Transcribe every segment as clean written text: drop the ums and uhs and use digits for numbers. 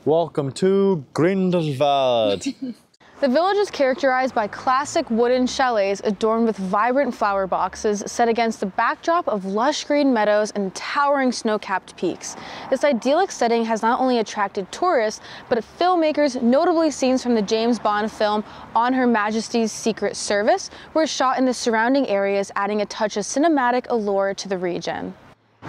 Welcome to Grindelwald. The village is characterized by classic wooden chalets adorned with vibrant flower boxes set against the backdrop of lush green meadows and towering snow-capped peaks. This idyllic setting has not only attracted tourists, but filmmakers, notably scenes from the James Bond film On Her Majesty's Secret Service, were shot in the surrounding areas, adding a touch of cinematic allure to the region.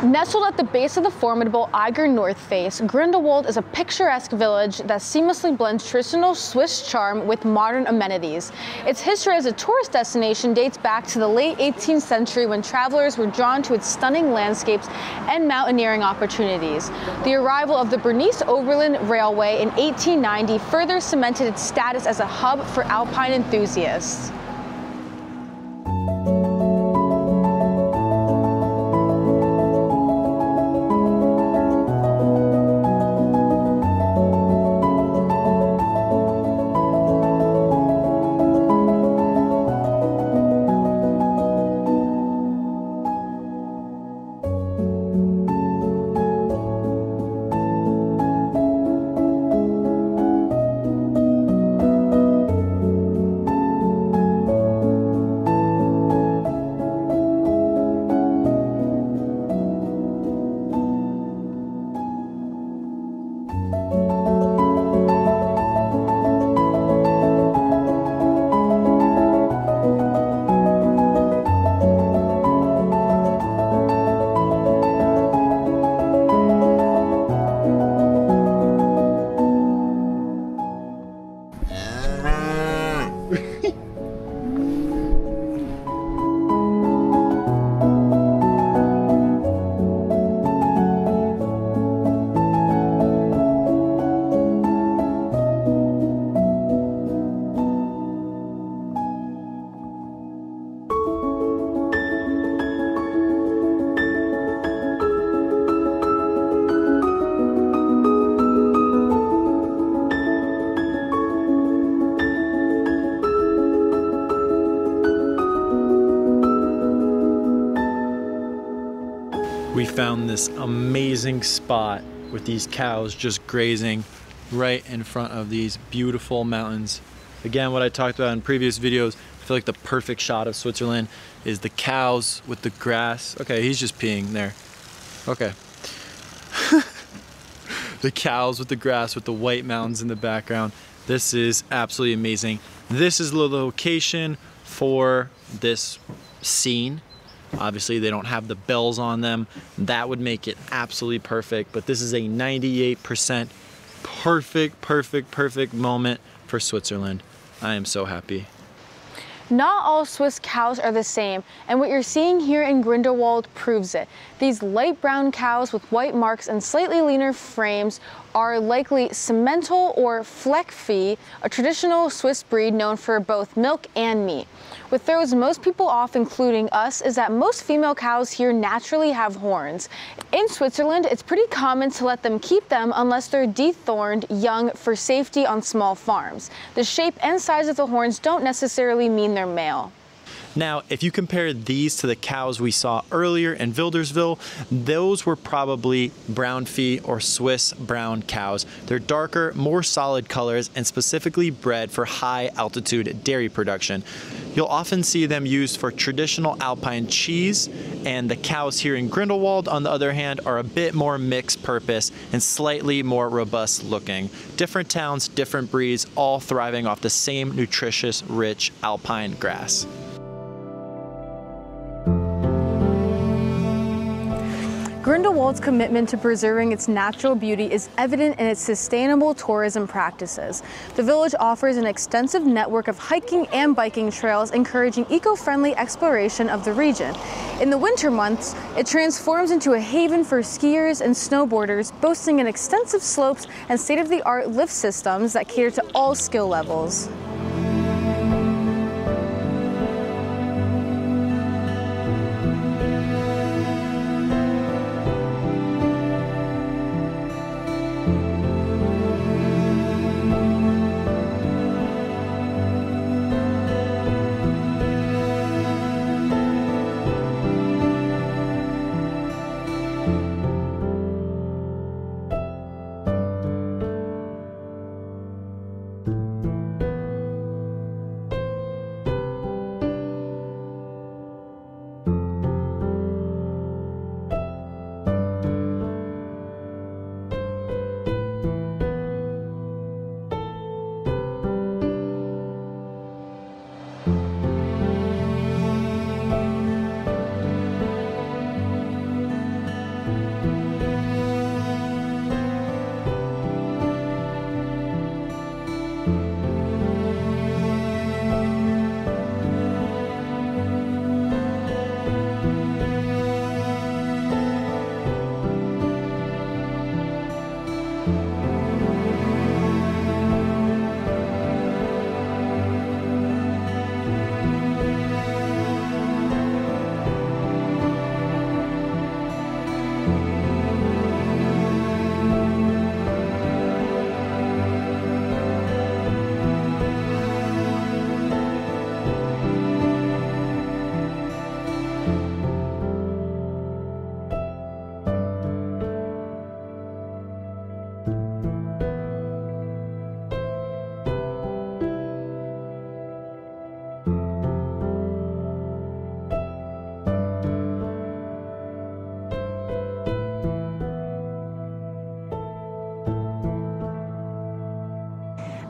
Nestled at the base of the formidable Eiger North Face, Grindelwald is a picturesque village that seamlessly blends traditional Swiss charm with modern amenities. Its history as a tourist destination dates back to the late 18th century when travelers were drawn to its stunning landscapes and mountaineering opportunities. The arrival of the Bernese-Oberland Railway in 1890 further cemented its status as a hub for alpine enthusiasts. We found this amazing spot with these cows just grazing right in front of these beautiful mountains. Again, what I talked about in previous videos, I feel like the perfect shot of Switzerland is the cows with the grass. Okay, he's just peeing there. Okay. The cows with the grass with the white mountains in the background. This is absolutely amazing. This is the location for this scene. Obviously they don't have the bells on them. That would make it absolutely perfect, but this is a 98% perfect moment for Switzerland. I am so happy. Not all Swiss cows are the same, and what you're seeing here in Grindelwald proves it. These light brown cows with white marks and slightly leaner frames are likely Simmental or Fleckvieh, a traditional Swiss breed known for both milk and meat. What throws most people off, including us, is that most female cows here naturally have horns. In Switzerland, it's pretty common to let them keep them unless they're dethorned young for safety on small farms. The shape and size of the horns don't necessarily mean they're male. Now, if you compare these to the cows we saw earlier in Wilderswil, those were probably Braunvieh or Swiss brown cows. They're darker, more solid colors, and specifically bred for high altitude dairy production. You'll often see them used for traditional alpine cheese, and the cows here in Grindelwald, on the other hand, are a bit more mixed purpose and slightly more robust looking. Different towns, different breeds, all thriving off the same nutritious, rich alpine grass. Grindelwald's commitment to preserving its natural beauty is evident in its sustainable tourism practices. The village offers an extensive network of hiking and biking trails, encouraging eco-friendly exploration of the region. In the winter months, it transforms into a haven for skiers and snowboarders, boasting an extensive slopes and state-of-the-art lift systems that cater to all skill levels.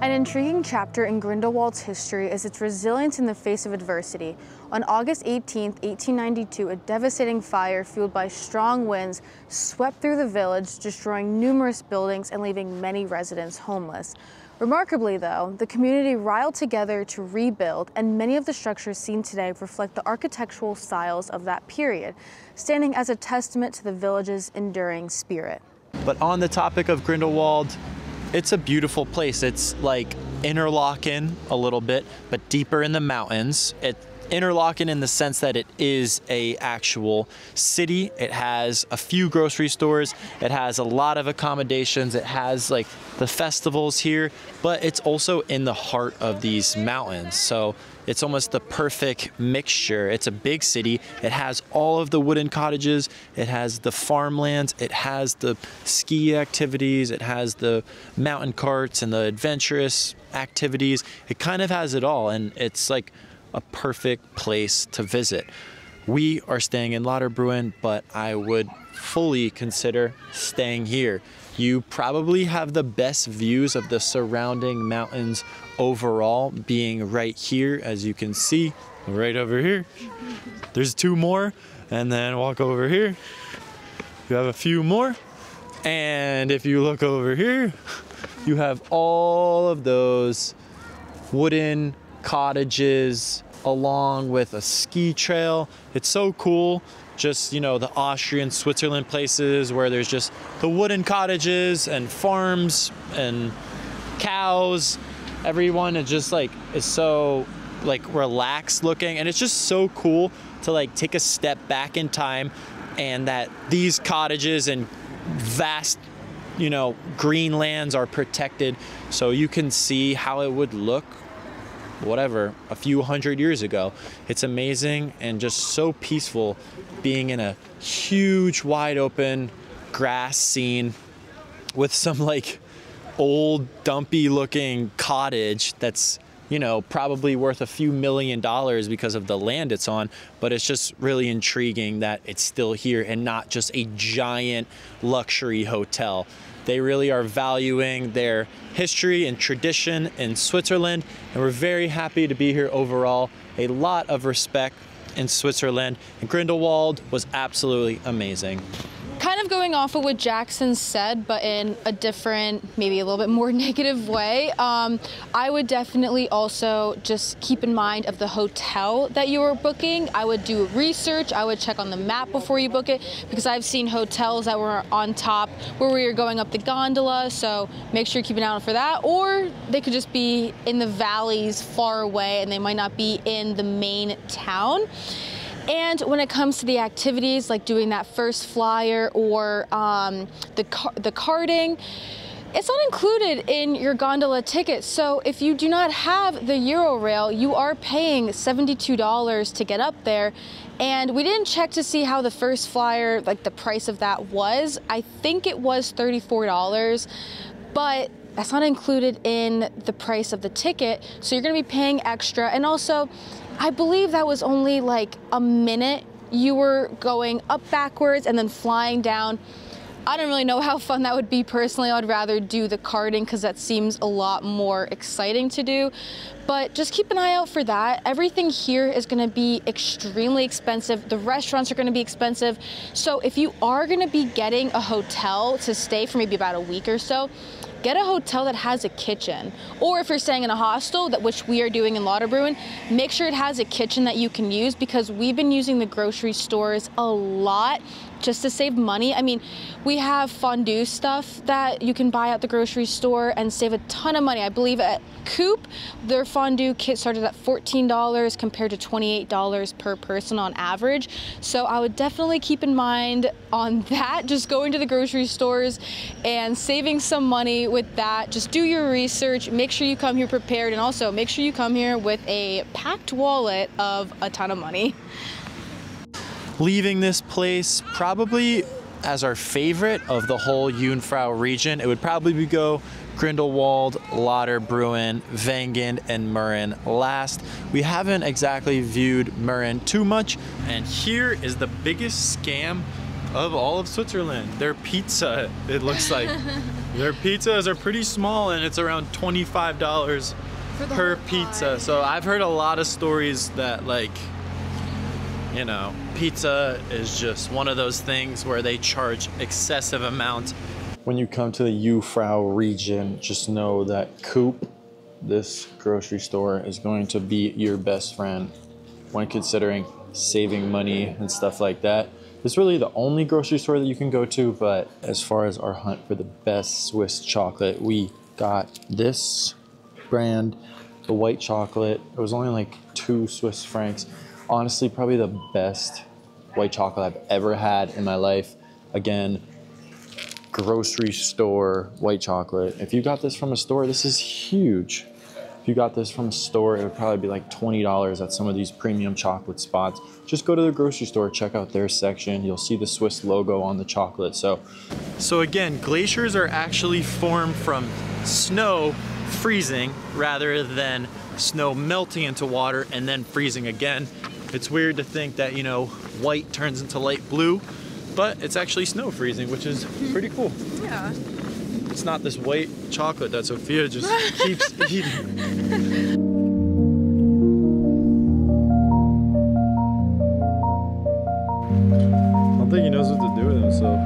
An intriguing chapter in Grindelwald's history is its resilience in the face of adversity. On August 18, 1892, a devastating fire fueled by strong winds swept through the village, destroying numerous buildings and leaving many residents homeless. Remarkably, though, the community rallied together to rebuild, and many of the structures seen today reflect the architectural styles of that period, standing as a testament to the village's enduring spirit. But on the topic of Grindelwald, it's a beautiful place. It's like Interlaken a little bit, but deeper in the mountains. Interlaken in the sense that it is a actual city. It has a few grocery stores. It has a lot of accommodations. It has like the festivals here, but it's also in the heart of these mountains. So it's almost the perfect mixture. It's a big city. It has all of the wooden cottages. It has the farmlands. It has the ski activities. It has the mountain carts and the adventurous activities. It kind of has it all, and it's like a perfect place to visit. We are staying in Lauterbrunnen, but I would fully consider staying here. You probably have the best views of the surrounding mountains overall, being right here, as you can see, right over here. There's two more, and then walk over here. You have a few more, and if you look over here, you have all of those wooden cottages along with a ski trail. It's so cool. Just, you know, the Austrian, Switzerland places where there's just the wooden cottages and farms and cows. Everyone is just like, is so like relaxed looking, and it's just so cool to like take a step back in time, and that these cottages and vast, you know, green lands are protected, so you can see how it would look whatever a few hundred years ago. It's amazing and just so peaceful being in a huge wide open grass scene with some like old dumpy looking cottage that's, you know, probably worth a few $1 million because of the land it's on, but it's just really intriguing that it's still here and not just a giant luxury hotel. They really are valuing their history and tradition in Switzerland, and we're very happy to be here overall. A lot of respect in Switzerland, and Grindelwald was absolutely amazing. Kind of going off of what Jackson said, but in a different, maybe a little bit more negative way, I would definitely also just keep in mind of the hotel that you are booking. I would do research. I would check on the map before you book it, because I've seen hotels that were on top where we were going up the gondola, so make sure you keep an eye out for that. Or they could just be in the valleys far away and they might not be in the main town. And when it comes to the activities, like doing that first flyer or the karting, it's not included in your gondola ticket. So if you do not have the Eurorail, you are paying $72 to get up there. And we didn't check to see how the first flyer, like the price of that was. I think it was $34, but that's not included in the price of the ticket. So you're gonna be paying extra. And also, I believe that was only like a minute. You were going up backwards and then flying down. I don't really know how fun that would be personally. I'd rather do the karting because that seems a lot more exciting to do. But just keep an eye out for that. Everything here is gonna be extremely expensive. The restaurants are gonna be expensive. So if you are gonna be getting a hotel to stay for maybe about a week or so, get a hotel that has a kitchen. Or if you're staying in a hostel, which we are doing in Lauterbrunnen, make sure it has a kitchen that you can use, because we've been using the grocery stores a lot just to save money. I mean, we have fondue stuff that you can buy at the grocery store and save a ton of money. I believe at Coop, their fondue kit started at $14 compared to $28 per person on average. So I would definitely keep in mind on that, just going to the grocery stores and saving some money with that. Just do your research, make sure you come here prepared, and also make sure you come here with a packed wallet of a ton of money. Leaving this place probably as our favorite of the whole Jungfrau region, it would probably go Grindelwald, Lauterbrunnen, Wengen, and Mürren last. We haven't exactly viewed Mürren too much, and here is the biggest scam of all of Switzerland. Their pizza, it looks like. Their pizzas are pretty small and it's around $25 per pizza. So I've heard a lot of stories that, like, you know, pizza is just one of those things where they charge excessive amounts. When you come to the Jungfrau region, just know that Coop, this grocery store, is going to be your best friend when considering saving money and stuff like that. It's really the only grocery store that you can go to, but as far as our hunt for the best Swiss chocolate, we got this brand, the white chocolate. It was only like 2 Swiss francs. Honestly, probably the best white chocolate I've ever had in my life. Again, grocery store white chocolate. If you got this from a store, this is huge. If you got this from a store, it would probably be like $20 at some of these premium chocolate spots. Just go to the grocery store, check out their section. You'll see the Swiss logo on the chocolate. So again, glaciers are actually formed from snow freezing rather than snow melting into water and then freezing again. It's weird to think that, you know, white turns into light blue, but it's actually snow freezing, which is pretty cool. Yeah. It's not this white chocolate that Sophia just keeps eating. I don't think he knows what to do with himself.